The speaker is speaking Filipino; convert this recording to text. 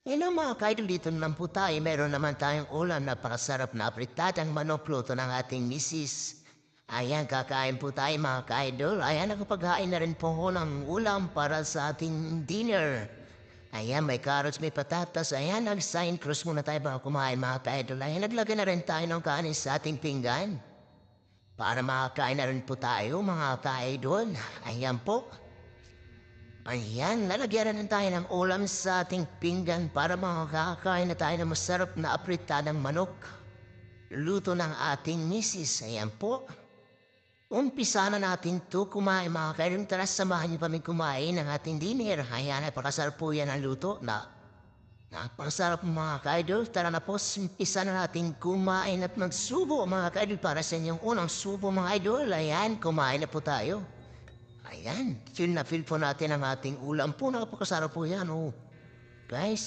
Hello mga ka-idol, dito naman po tayo. Meron naman tayong ulam na napakasarap na apritadang manok luto ng ating misis. Ayan, kakain po tayo mga ka-idol. Ayan, nakapaghain na rin po ako ng ulam para sa ating dinner. Ayan, may carrots, may patatas. Ayan, nag-sign cross muna tayo bago kumain mga ka-idol. Ayan, naglagay na rin tayo ng kanin sa ating pinggan. Para makakain na rin po tayo mga ka-idol. Ayan po. Ayan, lalagyan na tayo ng ulam sa ating pinggan para makakakain na tayo ng masarap na apritadang manok. Luto ng ating misis. Ayan po. Umpisa na natin to kumain mga kailan. Tara, samahan niyo kami kumain ng ating dinner. Ayan, napakasarap po yan ang luto na napakasarap mga kaidol. Tara na po, umpisa na natin kumain at magsubo mga kaidol para sa inyong unang subo mga idol. Ayan, kumain na po tayo. Ayan, feel na feel po natin ang ating ulam po. Napakasarap po yan, oh. Guys,